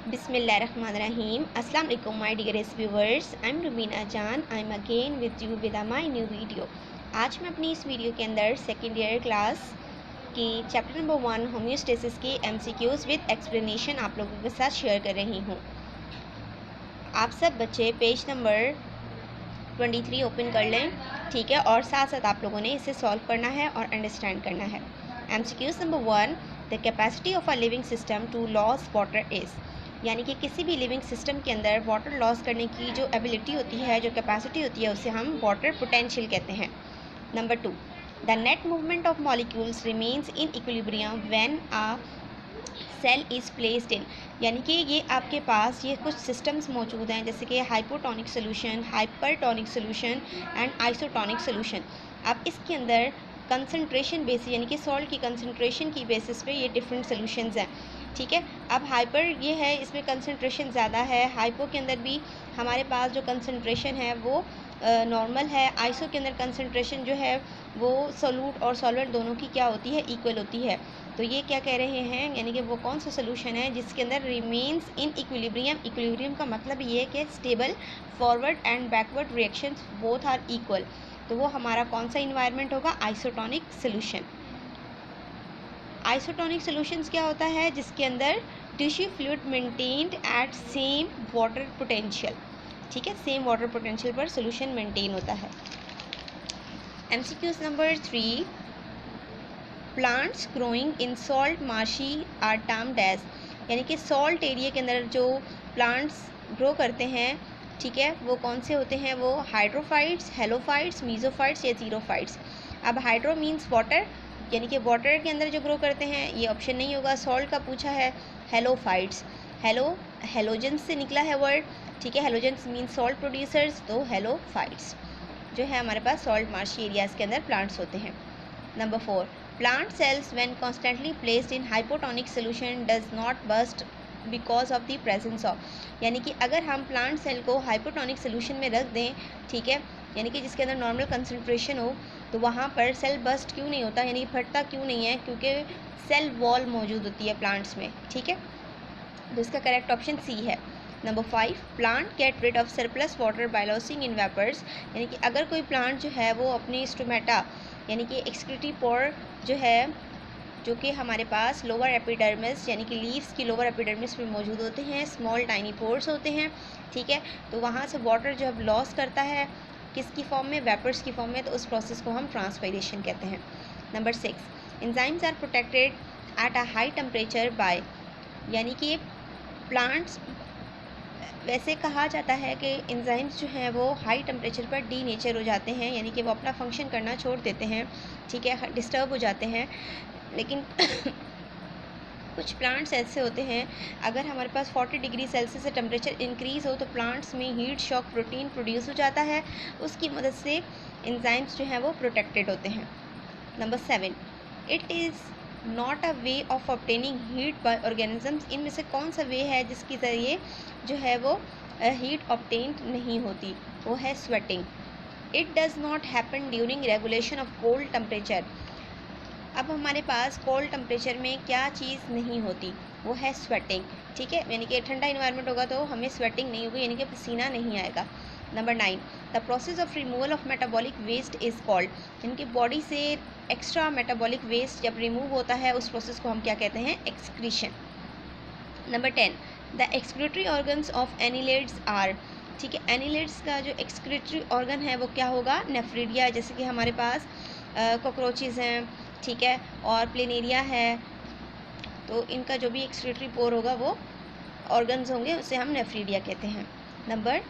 Bismillahirrahmanirrahim. Assalamu alaikum my dearest viewers. I'm Rubina Jan. I'm again with you with my new video. आज मैं अपनी इस video के अंदर सेकेंड ईयर क्लास की चैप्टर नंबर 1 होम्योस्टेसिस के MCQs विद एक्सप्लेनेशन आप लोगों के साथ शेयर कर रही हूँ। आप सब बच्चे पेज नंबर 23 ओपन कर लें, ठीक है, और साथ साथ आप लोगों ने इसे सॉल्व करना है और अंडरस्टैंड करना है। MCQs number 1, the capacity of a living system to loss water is, यानी कि किसी भी लिविंग सिस्टम के अंदर वाटर लॉस करने की जो एबिलिटी होती है, जो कैपेसिटी होती है, उसे हम वाटर पोटेंशियल कहते हैं। Number 2, the net movement of molecules remains in equilibrium when a cell is placed in, यानी कि ये आपके पास ये कुछ सिस्टम्स मौजूद हैं, जैसे कि hypotonic solution, hypertonic solution and isotonic solution. अब इसके अंदर कंसंट्रेशन बेसिस, यानी कि सॉल्ट की कंसंट्रेशन की बेसिस पे ये डिफरेंट सोल्यूशंस हैं, ठीक है। अब हाइपर ये है, इसमें कंसंट्रेशन ज़्यादा है। हाइपो के अंदर भी हमारे पास जो कंसंट्रेशन है वो नॉर्मल है। आइसो के अंदर कंसंट्रेशन जो है वो सोलूट और सॉल्वेंट दोनों की क्या होती है, इक्वल होती है। तो ये क्या कह रहे हैं, यानी कि वो कौन सा सोल्यूशन है जिसके अंदर रिमेन्स इन इक्विलिब्रियम। इक्विलिब्रियम का मतलब ये है कि stable, forward and backward reactions both are equal. तो वो हमारा कौन सा इन्वायरमेंट होगा, आइसोटोनिक सोल्यूशन। आइसोटोनिक सोल्यूशंस क्या होता है, जिसके अंदर tissue fluid maintained at same water potential, ठीक है, सेम वाटर पोटेंशियल पर सोल्यूशन मेंटेन होता है। MCQs number 3, plants growing in salt marshy are termed as, यानी कि सॉल्ट एरिया के अंदर जो प्लांट्स ग्रो करते हैं, ठीक है, वो कौन से होते हैं, वो हाइड्रोफाइट्स, हेलोफाइट्स, मीजोफाइट्स या जीरोफाइट्स। अब हाइड्रो मीन्स वाटर, यानी कि वाटर के अंदर जो ग्रो करते हैं, ये ऑप्शन नहीं होगा। सॉल्ट का पूछा है, हेलोफाइट्स, हेलोजेंस से निकला है वर्ड, ठीक है, हेलोजेंस मीन्स सॉल्ट प्रोड्यूसर्स, तो हेलोफाइट्स जो है हमारे पास सॉल्ट मार्शी एरियाज के अंदर प्लांट्स होते हैं। Number 4, plant cells when constantly placed in hypotonic solution does not burst because of the presence of, यानी कि अगर हम प्लांट सेल को हाइपोटोनिक सोल्यूशन में रख दें, ठीक है, यानी कि जिसके अंदर नॉर्मल कंसंट्रेशन हो, तो वहाँ पर सेल बस्ट क्यों नहीं होता, यानी फटता क्यों नहीं है, क्योंकि सेल वॉल मौजूद होती है प्लांट्स में, ठीक है। तो इसका करेक्ट ऑप्शन सी है। Number 5, plant get rid of surplus water by losing in vapours, यानी कि अगर कोई प्लांट जो है वो अपनी स्टोमेटा, यानी कि एक्सक्रीटरी पोर जो है, जो कि हमारे पास लोअर एपिडर्मिस, यानी कि लीव्स की लोअर एपिडर्मिस में मौजूद होते हैं, स्मॉल टाइनी पोर्स होते हैं, ठीक है, तो वहाँ से वाटर जब लॉस करता है किसकी फॉर्म में, वेपर्स की फॉर्म में, तो उस प्रोसेस को हम ट्रांसपायरेशन कहते हैं। Number 6, enzymes are protected at a high temperature by, यानी कि प्लांट्स, वैसे कहा जाता है कि एंजाइम्स जो हैं वो हाई टेम्परेचर पर डी नेचर हो जाते हैं, यानी कि वो अपना फंक्शन करना छोड़ देते हैं, ठीक है, डिस्टर्ब हो जाते हैं। लेकिन कुछ प्लांट्स ऐसे होते हैं, अगर हमारे पास 40 डिग्री सेल्सियस से टेम्परेचर इंक्रीज़ हो तो प्लांट्स में हीट शॉक प्रोटीन प्रोड्यूस हो जाता है, उसकी मदद से एंजाइम्स जो हैं वो प्रोटेक्टेड होते हैं। Number 7, it is not a way of obtaining heat bye organisms, इनमें से कौन सा वे है जिसके ज़रिए जो है वो हीट ऑब्टेन नहीं होती, वो है sweating. It does not happen during regulation of cold temperature, अब हमारे पास कोल्ड टेम्परेचर में क्या चीज़ नहीं होती, वो है स्वेटिंग, ठीक है, यानी कि ठंडा इन्वायरमेंट होगा तो हमें स्वेटिंग नहीं होगी, यानी कि पसीना नहीं आएगा। Number 9, the process of removal of metabolic waste is called, यानी कि बॉडी से एक्स्ट्रा मेटाबॉलिक वेस्ट जब रिमूव होता है उस प्रोसेस को हम क्या कहते हैं, excretion. Number 10, the excretory organs of annelids are, ठीक है, एनिलिड्स का जो एक्सक्रीटरी ऑर्गन है वो क्या होगा, नेफ्रिडिया, जैसे कि हमारे पास कॉकरोचेज़ हैं, ठीक है, और प्लेनेरिया है, तो इनका जो भी एक्सक्रीटरी पोर होगा वो ऑर्गन्स होंगे, उसे हम नेफ्रीडिया कहते हैं। Number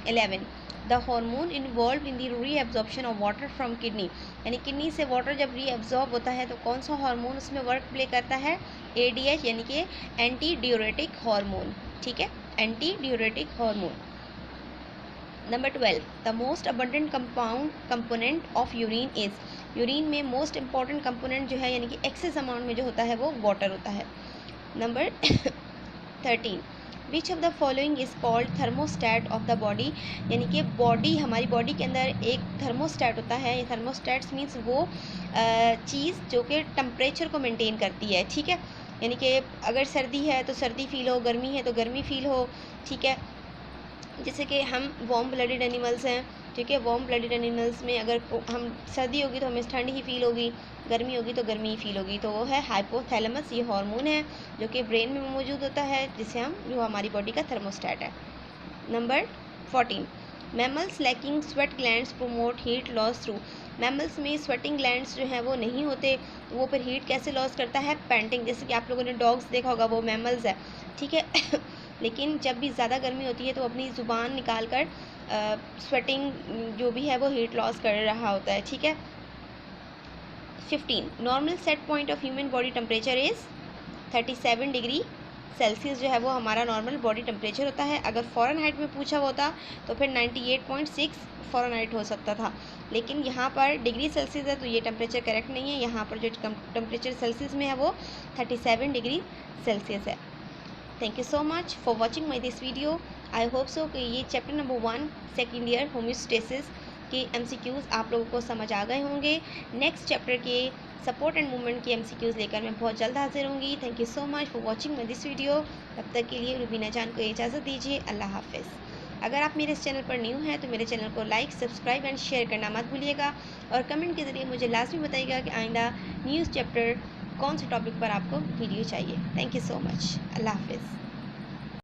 11, the hormone involve in the reabsorption of water from kidney, यानी किडनी से वाटर जब रीअब्जॉर्ब होता है तो कौन सा हार्मोन उसमें वर्क प्ले करता है, ADH, यानी कि एंटी ड्यूरेटिक हार्मोन, ठीक है, anti diuretic hormone. Number 12, the most abundant component of urine is, urine में मोस्ट इंपॉर्टेंट कंपोनेंट जो है, यानी कि एक्सेस अमाउंट में जो होता है वो वाटर होता है। Number 13, which of the following is called thermostat of the body, यानी कि बॉडी, हमारी बॉडी के अंदर एक थर्मोस्टैट होता है, ये थर्मोस्टैट्स मीन्स वो चीज़ जो कि टेम्परेचर को मेंटेन करती है, ठीक है, यानी कि अगर सर्दी है तो सर्दी फील हो, गर्मी है तो गर्मी फील हो, ठीक है। जैसे कि हम वार्म ब्लडेड एनिमल्स हैं, ठीक है। वार्म ब्लडेड एनिमल्स में अगर हम सर्दी होगी तो हमें ठंड ही फील होगी, गर्मी होगी तो गर्मी ही फील होगी। तो वो है हाइपोथैलेमस, ये हार्मोन है जो कि ब्रेन में मौजूद होता है, जिसे हम जो हमारी बॉडी का थर्मोस्टेट है। Number 14, mammals lacking sweat glands promote heat loss through. Mammals में स्वेटिंग ग्लैंड्स जो हैं वो नहीं होते, वो फिर हीट कैसे लॉस करता है? पैंटिंग। जैसे कि आप लोगों ने डॉग्स देखा होगा, वो मैमल्स है, ठीक है। लेकिन जब भी ज़्यादा गर्मी होती है तो अपनी ज़ुबान निकाल कर स्वेटिंग जो भी है वो हीट लॉस कर रहा होता है, ठीक है। 15, normal set point of human body temperature is 37 degree Celsius जो है वो हमारा नॉर्मल बॉडी टेम्परेचर होता है। अगर फ़ारेनहाइट में पूछा होता तो फिर 98.6 फ़ारेनहाइट हो सकता था, लेकिन यहाँ पर डिग्री सेल्सियस है तो ये टेम्परेचर करेक्ट नहीं है। यहाँ पर जो टेम्परेचर सेल्सियस में है वो 37 डिग्री सेल्सियस है। Thank you so much for watching my this video. I hope so कि ये chapter number 1 second year homeostasis के MCQs आप लोगों को समझ आ गए होंगे। नेक्स्ट चैप्टर के सपोर्ट एंड मूवमेंट के MCQs लेकर मैं बहुत जल्द हाजिर होंगी। Thank you so much for watching my this video. तब तक के लिए रुबीना जान को इजाज़त दीजिए। अल्लाह हाफिज़। अगर आप मेरे इस चैनल पर न्यू हैं तो मेरे चैनल को लाइक, सब्सक्राइब एंड शेयर करना मत भूलिएगा, और कमेंट के ज़रिए मुझे लाजमी बताइएगा कि आइंदा न्यूज़ चैप्टर कौन से टॉपिक पर आपको वीडियो चाहिए। Thank you so much. अल्लाह हाफिज़।